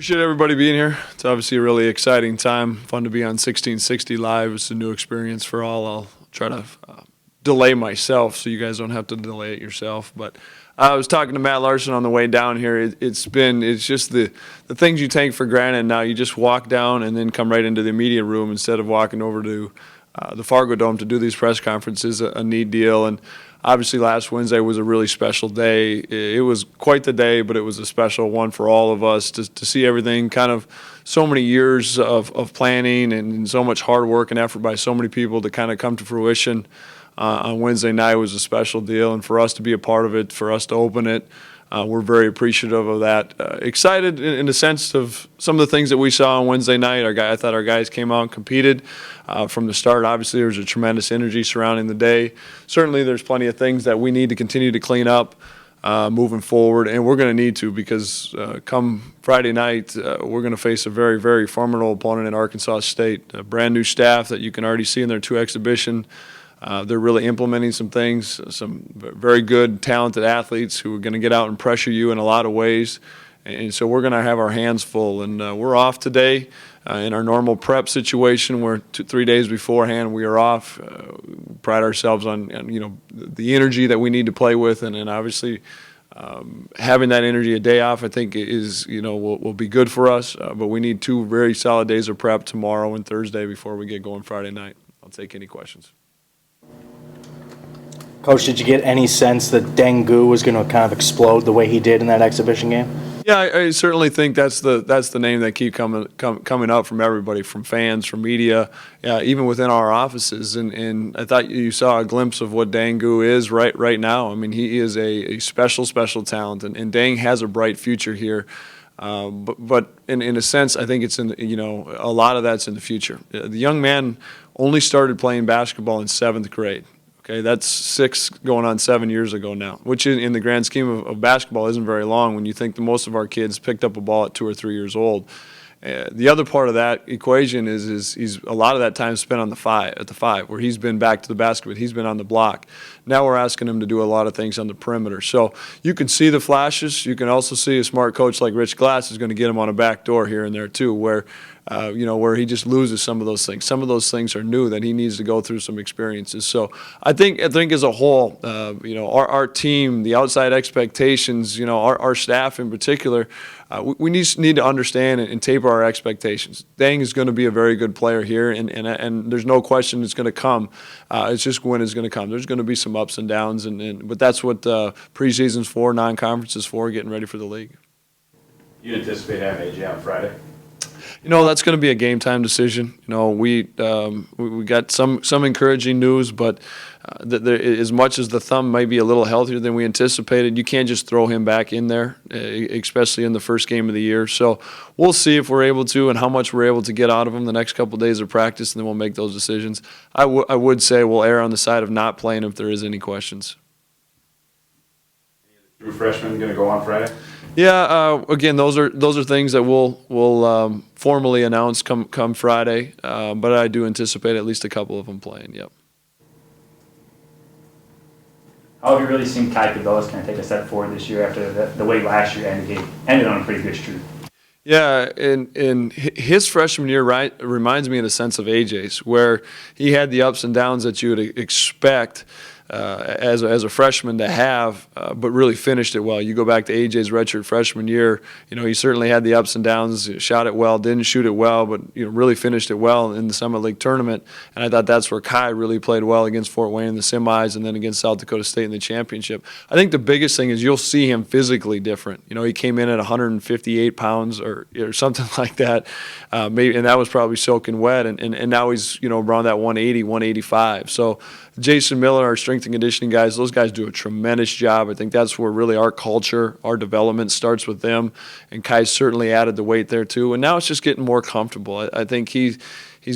Appreciate everybody being here. It's obviously a really exciting time. Fun to be on 1660 Live. It's a new experience for all. I'll try to delay myself so you guys don't have to delay it yourself. But I was talking to Matt Larson on the way down here. It's just the things you take for granted now. You just walk down and then come right into the media room instead of walking over to the Fargo Dome to do these press conferences. A neat deal. And obviously last Wednesday was a really special day. It was quite the day, but it was a special one for all of us to see everything, kind of so many years of planning and so much hard work and effort by so many people to kind of come to fruition on Wednesday night was a special deal. And for us to be a part of it, for us to open it, we're very appreciative of that. Excited in the sense of some of the things that we saw on Wednesday night. I thought our guys came out and competed from the start. Obviously, there was a tremendous energy surrounding the day. Certainly, there's plenty of things that we need to continue to clean up moving forward, and we're going to need to because come Friday night, we're going to face a very, very formidable opponent in Arkansas State. A brand new staff that you can already see in their 2 exhibition. They're really implementing some things, some very good, talented athletes who are going to get out and pressure you in a lot of ways. And so we're going to have our hands full. And we're off today in our normal prep situation where 3 days beforehand we are off. Pride ourselves on the energy that we need to play with. And obviously having that energy a day off I think is, will be good for us. But we need 2 very solid days of prep tomorrow and Thursday before we get going Friday night. I'll take any questions. Coach, did you get any sense that Dengu was going to kind of explode the way he did in that exhibition game? Yeah, I certainly think that's the name that keep coming up from everybody, from fans, from media, even within our offices. And I thought you saw a glimpse of what Dengu is right now. I mean, he is a special talent, and Dang has a bright future here. But in a sense, I think it's a lot of that's in the future. The young man only started playing basketball in 7th grade. Okay, that's 6 going on 7 years ago now, which in the grand scheme of basketball isn't very long when you think that most of our kids picked up a ball at 2 or 3 years old. The other part of that equation is he's a lot of that time spent on the 5, where he's been back to the basket, he's been on the block. Now we're asking him to do a lot of things on the perimeter. So you can see the flashes. You can also see a smart coach like Rich Glass is going to get him on a back door here and there too, where he just loses some of those things. Some of those things are new that he needs to go through some experiences. So I think as a whole, our team, the outside expectations, our staff in particular, we need to understand and taper our expectations. Dang is going to be a very good player here, and there's no question it's going to come. It's just when it's going to come. There's going to be some ups and downs, but that's what preseason's for, non-conference is for, getting ready for the league. You anticipate having AJ on Friday? That's going to be a game time decision. We got some encouraging news, but as much as the thumb might be a little healthier than we anticipated, you can't just throw him back in there, especially in the first game of the year. So we'll see if we're able to and how much we're able to get out of him the next couple of days of practice, and then we'll make those decisions. I would say we'll err on the side of not playing if there is any questions. True freshman going to go on Friday? Yeah, again, those are things that we'll formally announce come Friday, but I do anticipate at least a couple of them playing. Yep. How have you really seen Kai Cabela's kind of take a step forward this year after the way last year ended on a pretty good streak? Yeah, and his freshman year reminds me in a sense of AJ's, where he had the ups and downs that you would expect as a freshman to have, but really finished it well. You go back to AJ's redshirt freshman year, he certainly had the ups and downs, shot it well, didn't shoot it well, but really finished it well in the Summit League tournament. And I thought that's where Kai really played well against Fort Wayne in the semis and then against South Dakota State in the championship. I think the biggest thing is you'll see him physically different. He came in at 158 pounds or something like that, maybe, and that was probably soaking wet, and now he's around that 180, 185. So Jason Miller, our strength and conditioning guys, those guys do a tremendous job. I think that's where really our culture, our development starts with them. And Kai's certainly added the weight there too. And now it's just getting more comfortable. I think he's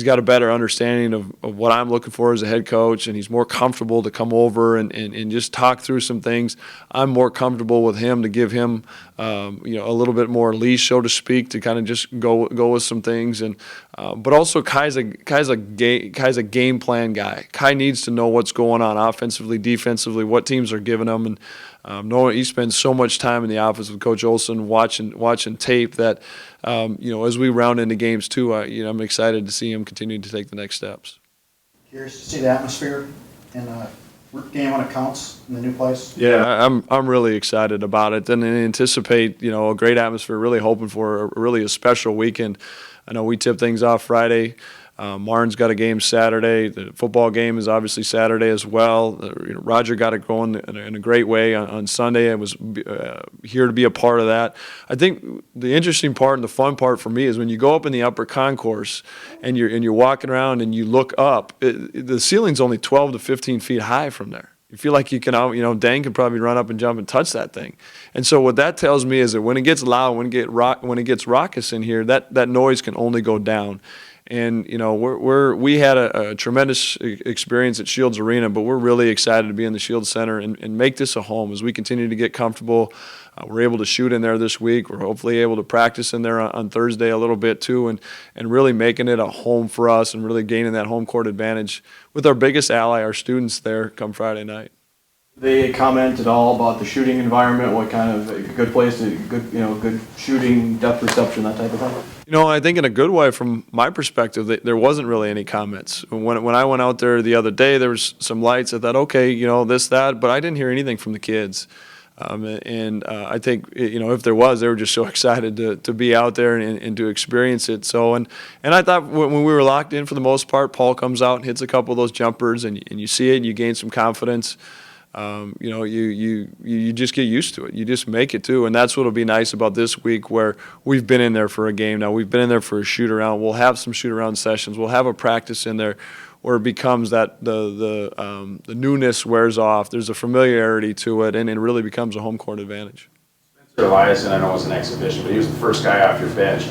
got a better understanding of what I'm looking for as a head coach, and he's more comfortable to come over and just talk through some things. I'm more comfortable with him to give him a little bit more leash, so to speak, to kind of just go with some things. And but also Kai's a game plan guy. Kai needs to know what's going on offensively, defensively, what teams are giving him, and Knowing he spends so much time in the office with Coach Olson, watching tape that, as we round into games too, I'm excited to see him continue to take the next steps. Curious to see the atmosphere in a game when it counts in the new place. Yeah, I'm really excited about it, and anticipate a great atmosphere. Really hoping for a special weekend. I know we tip things off Friday. Martin's got a game Saturday. The football game is obviously Saturday as well. Roger got it going in a great way on Sunday. I was here to be a part of that. I think the interesting part and the fun part for me is when you go up in the upper concourse and you're walking around and you look up. The ceiling's only 12 to 15 feet high from there. You feel like you can, Dan can probably run up and jump and touch that thing. And so what that tells me is that when it gets loud, when it gets raucous in here, that noise can only go down. And we had a tremendous experience at Shields Arena, but we're really excited to be in the Shields Center and make this a home as we continue to get comfortable. We're able to shoot in there this week. We're hopefully able to practice in there on Thursday a little bit too, and really making it a home for us and really gaining that home court advantage with our biggest ally, our students, there come Friday night. They comment at all about the shooting environment, what kind of a good place to good shooting, depth perception, that type of thing? I think in a good way from my perspective, there wasn't really any comments. When I went out there the other day, there was some lights. I thought, okay, this, that, but I didn't hear anything from the kids. I think, if there was, they were just so excited to be out there and to experience it. So, and I thought when we were locked in for the most part, Paul comes out and hits a couple of those jumpers and you see it and you gain some confidence. You just get used to it. You just make it too, and that's what'll be nice about this week, where we've been in there for a game now. We've been in there for a shoot around. We'll have some shoot around sessions. We'll have a practice in there, where it becomes that the newness wears off. There's a familiarity to it, and it really becomes a home court advantage. Elias, and I know it was an exhibition, but he was the first guy off your bench.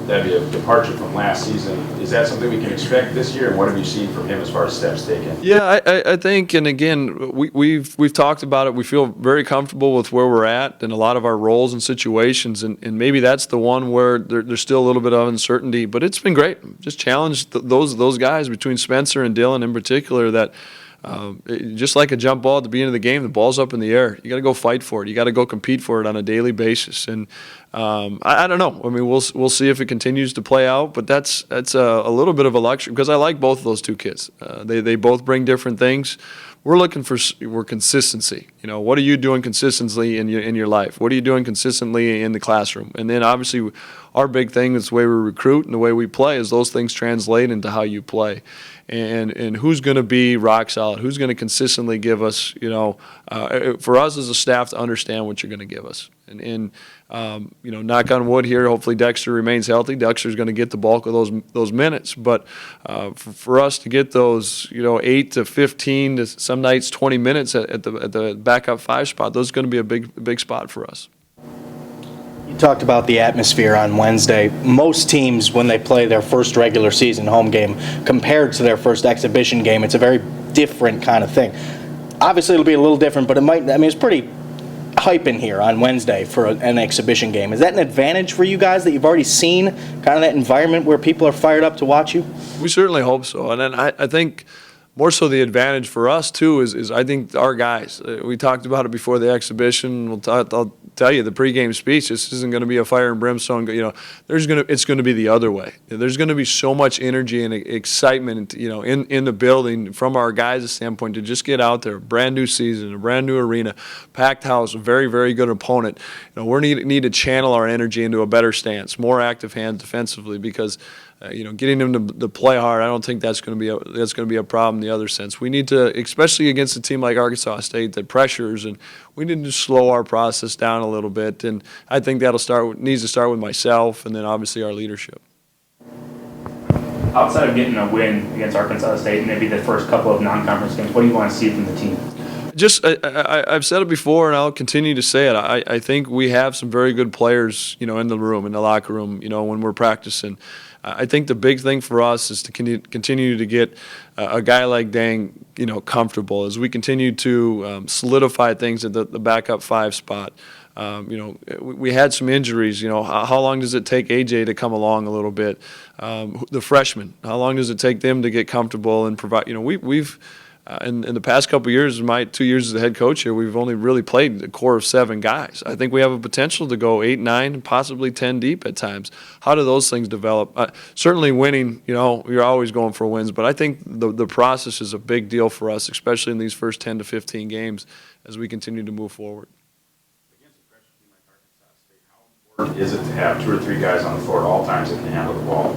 That'd be a departure from last season. Is that something we can expect this year, and what have you seen from him as far as steps taken? Yeah, I think, and again, we've talked about it. We feel very comfortable with where we're at and a lot of our roles and situations, and maybe that's the one where there's still a little bit of uncertainty, but it's been great. Just challenged those guys between Spencer and Dylan in particular that just like a jump ball at the beginning of the game, the ball's up in the air. You got to go fight for it. You got to go compete for it on a daily basis. And I don't know. I mean, we'll see if it continues to play out. But that's a little bit of a luxury because I like both of those two kids. They both bring different things. We're looking for consistency. What are you doing consistently in your life? What are you doing consistently in the classroom? And then obviously our big thing is the way we recruit and the way we play is those things translate into how you play. And who's going to be rock solid? Who's going to consistently give us, for us as a staff to understand what you're going to give us. And knock on wood here, hopefully Dexter remains healthy. Dexter's going to get the bulk of those minutes. But for us to get those, 8 to 15 to some nights 20 minutes at the backup 5 spot, those are going to be a big spot for us. You talked about the atmosphere on Wednesday. Most teams, when they play their first regular season home game compared to their first exhibition game, it's a very different kind of thing. Obviously, it'll be a little different, but it's pretty hype in here on Wednesday for an exhibition game. Is that an advantage for you guys that you've already seen, kind of that environment where people are fired up to watch you? We certainly hope so. And then I think more so the advantage for us, too, is I think our guys. We talked about it before the exhibition. I'll tell you, the pregame speech, this isn't going to be a fire and brimstone. It's going to be the other way. There's going to be so much energy and excitement, in the building from our guys' standpoint to just get out there. A brand new season, a brand new arena, packed house, a very, very good opponent. We need to channel our energy into a better stance, more active hands defensively because getting them to play hard, I don't think that's going to be a problem in the other sense. We need to, especially against a team like Arkansas State that pressures, and we need to slow our process down a little bit. And I think needs to start with myself and then obviously our leadership. Outside of getting a win against Arkansas State, maybe the first couple of non-conference games, what do you want to see from the team? I've said it before, and I'll continue to say it. I think we have some very good players, in the room, in the locker room, when we're practicing. I think the big thing for us is to continue to get a guy like Dang, comfortable as we continue to solidify things at the backup 5 spot. We had some injuries. How long does it take AJ to come along a little bit? The freshmen, how long does it take them to get comfortable and provide? In the past couple of years, my 2 years as a head coach here, we've only really played a core of 7 guys. I think we have a potential to go 8, 9, and possibly 10 deep at times. How do those things develop? Certainly winning, you're always going for wins, but I think the process is a big deal for us, especially in these first 10 to 15 games as we continue to move forward. Against a freshman team like Arkansas State, how important is it to have 2 or 3 guys on the floor at all times that can handle the ball?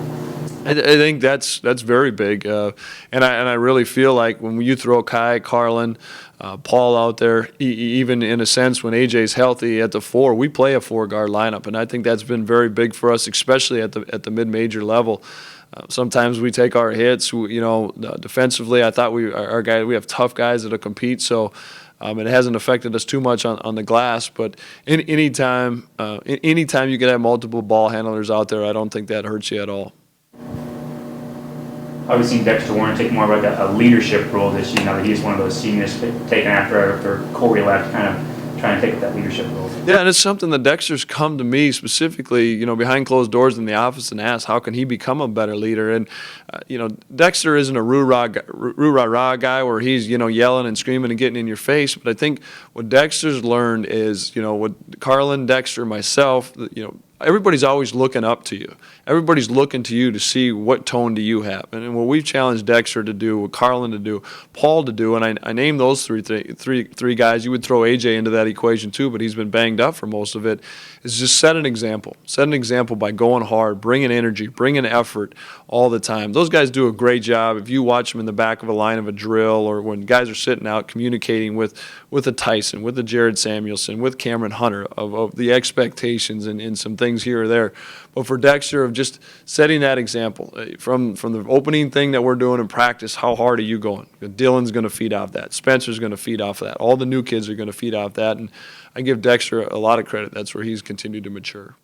I think that's very big, and I really feel like when you throw Kai, Carlin, Paul out there, even in a sense when AJ's healthy at the 4, we play a 4-guard lineup, and I think that's been very big for us, especially at the mid-major level. Sometimes we take our hits, defensively. I thought we have tough guys that'll compete, so. It hasn't affected us too much on the glass, but anytime you can have multiple ball handlers out there, I don't think that hurts you at all. How have you seen Dexter Warren take more of like a leadership role this year now that he's one of those seniors taken after Corey left, kind of trying to take up that leadership role? Yeah, and it's something that Dexter's come to me specifically, behind closed doors in the office and asked, how can he become a better leader? And, Dexter isn't a rah-rah guy where he's, yelling and screaming and getting in your face. But I think what Dexter's learned is, what Carlin, Dexter, myself, everybody's always looking up to you. Everybody's looking to you to see what tone do you have. And what we've challenged Dexter to do, what Carlin to do, Paul to do, and I named those three guys. You would throw AJ into that equation too, but he's been banged up for most of it, is just set an example. Set an example by going hard, bringing energy, bringing effort all the time. Those guys do a great job. If you watch them in the back of a line of a drill or when guys are sitting out communicating with a Tyson, with a Jared Samuelson, with Cameron Hunter of the expectations and some things here or there. But for Dexter, of just setting that example from the opening thing that we're doing in practice, how hard are you going? Dylan's going to feed off that. Spencer's going to feed off of that. All the new kids are going to feed off that. And I give Dexter a lot of credit. That's where he's continued to mature.